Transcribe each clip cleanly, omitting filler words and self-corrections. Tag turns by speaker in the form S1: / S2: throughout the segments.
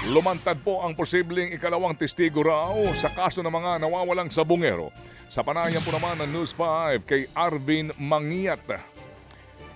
S1: Lumantad po ang posibleng ikalawang testigo raw sa kaso ng mga nawawalang sabungero. Sa panayam po naman ng News 5 kay Arvin Mangiat.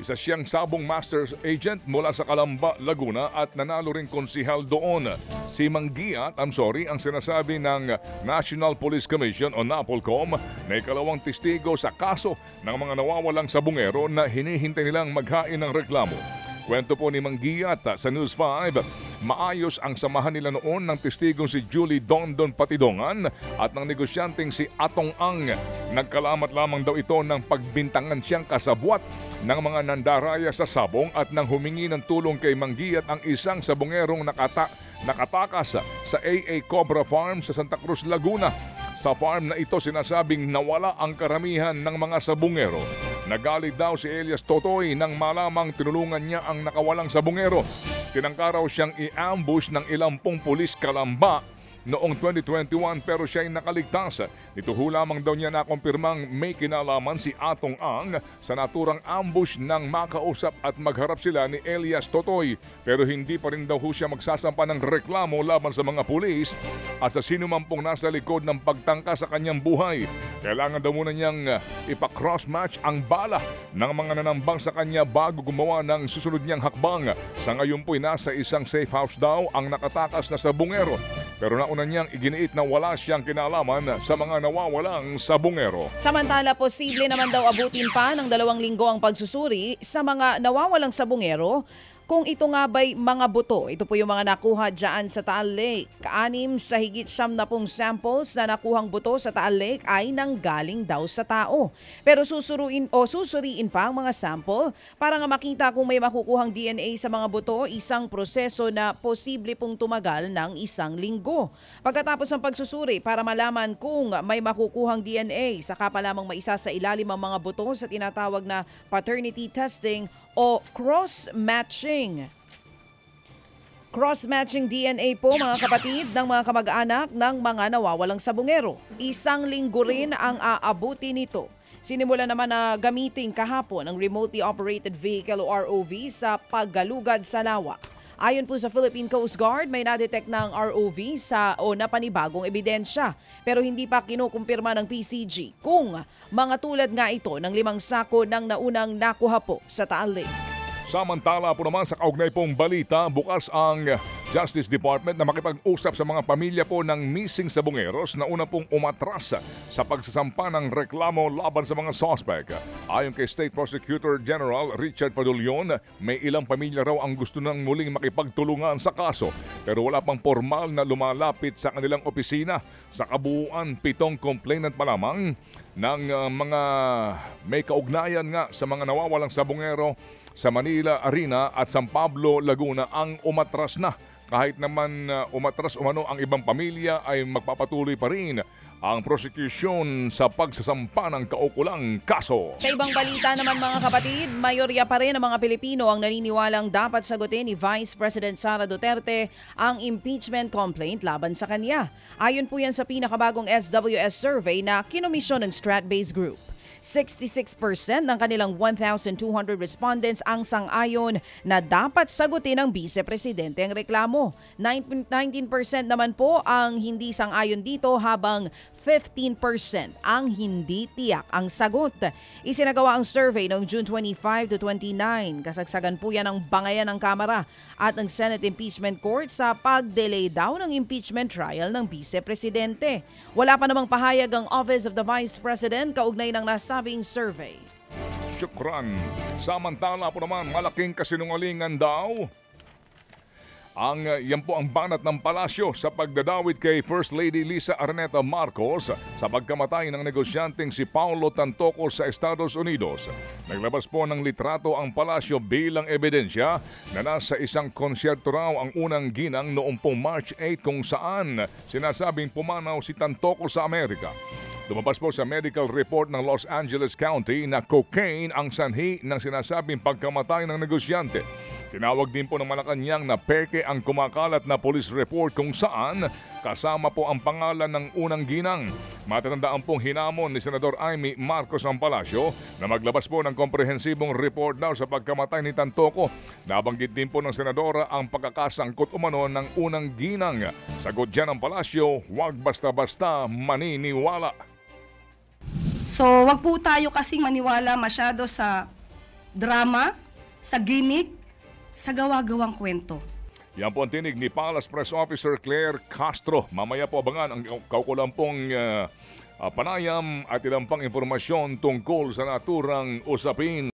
S1: Isa siyang sabong master's agent mula sa Calamba, Laguna at nanalo rin konsihal doon. Si Mangiat, ang sinasabi ng National Police Commission o NAPOLCOM na ikalawang testigo sa kaso ng mga nawawalang sabungero na hinihintay nilang maghain ng reklamo. Kwento po ni Mangiat sa News 5, maayos ang samahan nila noon ng testigong si Julie Dondon Patidongan at ng negosyanteng si Atong Ang. Nagkalamat lamang daw ito ng pagbintangan siyang kasabwat ng mga nandaraya sa sabong at nang humingi ng tulong kay Mangiat ang isang sabongerong nakatakas sa AA Cobra Farm sa Santa Cruz, Laguna. Sa farm na ito sinasabing nawala ang karamihan ng mga sabungero. Nagalit daw si Elias Totoy nang malamang tinulungan niya ang nakawalang sabungero. Tinangka raw siyang i-ambush ng ilang pulis Calamba noong 2021 pero siya ay nakaligtas. Nito ho lamang daw niya nakumpirmang may kinalaman si Atong Ang sa naturang ambush nang makausap at magharap sila ni Elias Totoy. Pero hindi pa rin daw ho siya magsasampa ng reklamo laban sa mga pulis at sa sino man pong nasa likod ng pagtangka sa kanyang buhay. Kailangan daw muna niyang ipa-cross-match ang bala ng mga nanambang sa kanya bago gumawa ng susunod niyang hakbang. Sa ngayon po'y nasa isang safe house daw ang nakatakas na sabungero. Pero nauna niyang iginiit na wala siyang kinalaman sa mga nawawalang sabungero.
S2: Samantala, posible naman daw abutin pa ng 2 linggo ang pagsusuri sa mga nawawalang sabungero kung ito nga ba'y mga buto. Ito po yung mga nakuha dyan sa Taal Lake. 6 sa higit 70 samples na nakuhang buto sa Taal Lake ay nanggaling daw sa tao. Pero susuriin pa ang mga sample para nga makita kung may makukuhang DNA sa mga buto, isang proseso na posible pong tumagal ng 1 linggo. Pagkatapos ng pagsusuri para malaman kung may makukuhang DNA, saka pa lamang maisa sa ilalim ang mga buto sa tinatawag na paternity testing o cross-matching. Cross-matching DNA po mga kapatid ng mga kamag-anak ng mga nawawalang sabungero. 1 linggo rin ang aabuti nito. Sinimula naman na gamitin kahapon ang Remotely Operated Vehicle o ROV sa paggalugad sa lawa. Ayon po sa Philippine Coast Guard, may na-detect ng ROV na panibagong ebidensya. Pero hindi pa kinukumpirma ng PCG kung mga tulad nga ito ng 5 sako ng naunang nakuha po sa Taal Lake.
S1: Samantala po naman sa kaugnay pong balita, bukas ang Justice Department na makipag-usap sa mga pamilya po ng missing sabungeros na una pong umatras sa pagsasampa ng reklamo laban sa mga suspect. Ayon kay State Prosecutor General Richard Padulyon, may ilang pamilya raw ang gusto nang muling makipagtulungan sa kaso pero wala pang formal na lumalapit sa kanilang opisina. Sa kabuuan, 7 complainant pa lamang ng mga may kaugnayan nga sa mga nawawalang sabungero sa Manila Arena at San Pablo, Laguna ang umatras na. Kahit naman umatras umano ang ibang pamilya ay magpapatuloy pa rin ang prosecution sa pagsasampa ng kaukulang kaso.
S2: Sa ibang balita naman mga kapatid, mayorya pa rin ng mga Pilipino ang naniniwalang dapat sagutin ni Vice President Sara Duterte ang impeachment complaint laban sa kanya. Ayon po yan sa pinakabagong SWS survey na kinomisyon ng Stratbase Group. 66% ng kanilang 1,200 respondents ang sang-ayon na dapat sagutin ng Vice-Presidente ang reklamo. 19% naman po ang hindi sang-ayon dito habang 15% ang hindi tiyak ang sagot. Isinagawa ang survey noong June 25 to 29. Kasagsagan po yan ang bangayan ng Kamara at ng Senate Impeachment Court sa pag-delay daw ng impeachment trial ng Vice-Presidente. Wala pa namang pahayag ang Office of the Vice President kaugnay ng nasabing survey.
S1: Syukran. Samantala po naman, malaking kasinungalingan daw yan po ang banat ng palasyo sa pagdadawit kay First Lady Lisa Araneta Marcos sa pagkamatay ng negosyanteng si Paulo Tantocos sa Estados Unidos. Naglabas po ng litrato ang palasyo bilang ebidensya na nasa isang konsyerto raw ang unang ginang noong pong March 8 kung saan sinasabing pumanaw si Tantocos sa Amerika. Lumabas po sa medical report ng Los Angeles County na cocaine ang sanhi ng sinasabing pagkamatay ng negosyante. Tinawag din po ng Malacanang na peke ang kumakalat na police report kung saan kasama po ang pangalan ng unang ginang. Matatandaan pong hinamon ni Senador Amy Marcos ng Palasyo na maglabas po ng komprehensibong report daw sa pagkamatay ni Tantoco. Nabanggit din po ng Senadora ang pagkakasangkot umano ng unang ginang. Sagot dyan ng Palasyo, huwag basta-basta maniniwala.
S3: So, wag po tayo kasing maniwala masyado sa drama, sa gimmick, sa gawa-gawang kwento.
S1: Yan po ang tinig ni Palace Press Officer Claire Castro. Mamaya po abangan ang kaukulampong panayam at ilang pang informasyon tungkol sa naturang usapin.